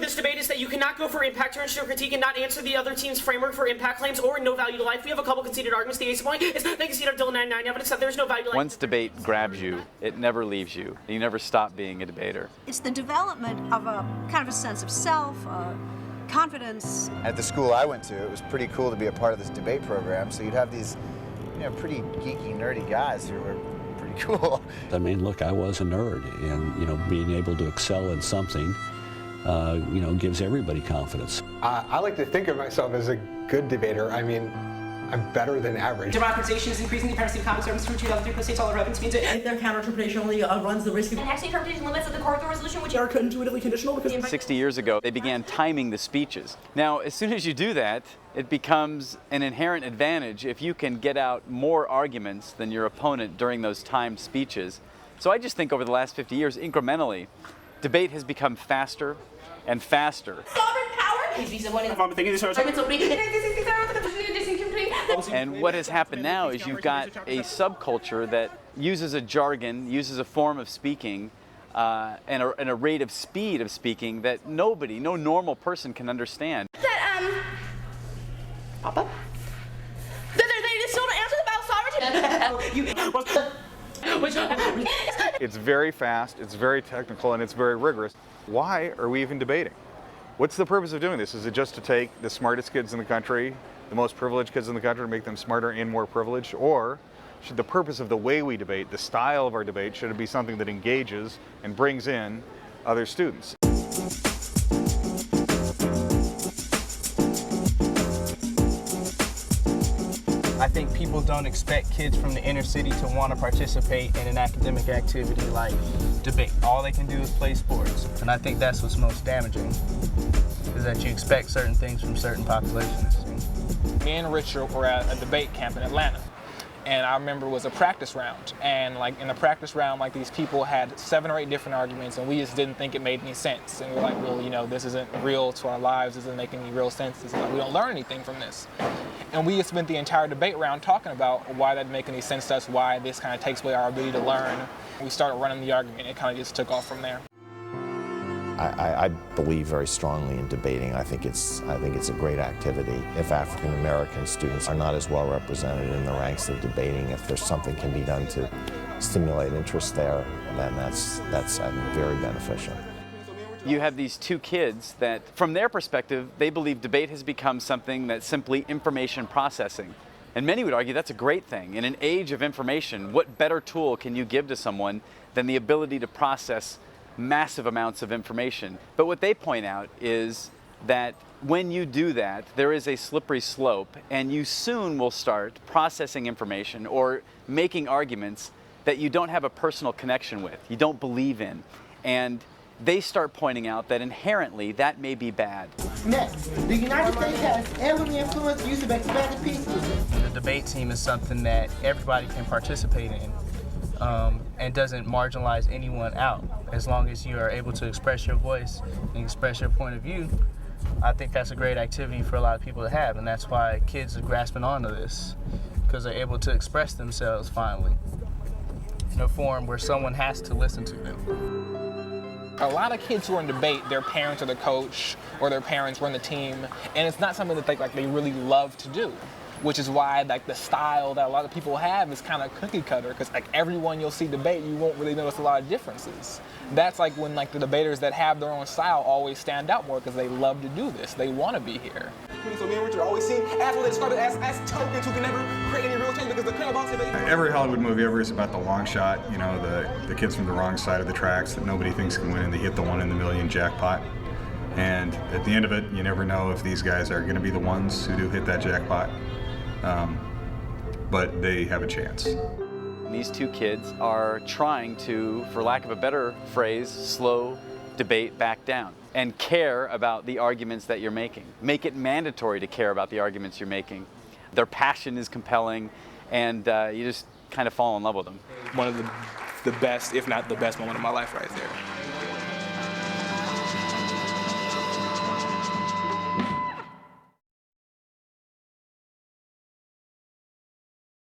this debate is that you cannot go for impact turns to critique and not answer the other team's framework for impact claims or no value to life. We have a couple conceded arguments. The ace point is they concede on Dylan 99 evidence that there's no value to life. Once debate grabs you, it never leaves you. You never stop being a debater. It's the development of a kind of a sense of self, confidence. At the school I went to, it was pretty cool to be a part of this debate program. So you'd have these, pretty geeky, nerdy guys who were pretty cool. I mean, look, I was a nerd, and being able to excel in something, gives everybody confidence. I like to think of myself as a good debater. I mean, I'm better than average. Democratization is increasing the apparent common service through 2003 states all relevance means it. Their counter-interpretation only runs the risk of enhancing interpretation limits of the court resolution, which are intuitively conditional because 60 years ago, they began timing the speeches. Now, as soon as you do that, it becomes an inherent advantage if you can get out more arguments than your opponent during those timed speeches. So I just think over the last 50 years, incrementally, debate has become faster and faster. sovereign power. And what has happened now is you've got a subculture that uses a jargon, uses a form of speaking, and a rate of speed of speaking that no normal person can understand. Papa? They still don't answer about sovereignty. It's very fast, it's very technical, and it's very rigorous. Why are we even debating? What's the purpose of doing this? Is it just to take the smartest kids in the country, the most privileged kids in the country, to make them smarter and more privileged? Or should the purpose of the way we debate, the style of our debate, should it be something that engages and brings in other students? I think people don't expect kids from the inner city to want to participate in an academic activity like debate. All they can do is play sports. And I think that's what's most damaging, is that you expect certain things from certain populations. Me and Richard were at a debate camp in Atlanta. And I remember it was a practice round. And in the practice round, these people had 7 or 8 different arguments, and we just didn't think it made any sense. And we were like, well, this isn't real to our lives, this doesn't make any real sense. It's like, we don't learn anything from this. And we just spent the entire debate round talking about why that didn't make any sense to us, why this kind of takes away our ability to learn. We started running the argument, and it kind of just took off from there. I believe very strongly in debating. I think it's a great activity. If African American students are not as well represented in the ranks of debating, if there's something can be done to stimulate interest there, then that's very beneficial. You have these two kids that, from their perspective, they believe debate has become something that's simply information processing. And many would argue that's a great thing. In an age of information, what better tool can you give to someone than the ability to process massive amounts of information? But what they point out is that when you do that, there is a slippery slope, and you soon will start processing information or making arguments that you don't have a personal connection with, you don't believe in. And they start pointing out that inherently that may be bad. Next, the United States has heavily influenced use of expanded pieces. The debate team is something that everybody can participate in. And doesn't marginalize anyone out. As long as you are able to express your voice and express your point of view, I think that's a great activity for a lot of people to have, and that's why kids are grasping onto this, because they're able to express themselves finally in a form where someone has to listen to them. A lot of kids who are in debate, their parents are the coach or their parents run the team, and it's not something that they really love to do. Which is why the style that a lot of people have is kind of cookie cutter, because everyone you'll see debate, you won't really notice a lot of differences. That's when the debaters that have their own style always stand out more, because they love to do this. They want to be here. So me and Richard are always seen as what they describe it as tokens who can never create any real change, because the kind of Every Hollywood movie ever is about the long shot, the kids from the wrong side of the tracks that nobody thinks can win, and they hit the 1 in a million jackpot. And at the end of it, you never know if these guys are going to be the ones who do hit that jackpot. But they have a chance. These two kids are trying to, for lack of a better phrase, slow debate back down and care about the arguments that you're making. Make it mandatory to care about the arguments you're making. Their passion is compelling, and you just kind of fall in love with them. One of the best, if not the best moment of my life right there.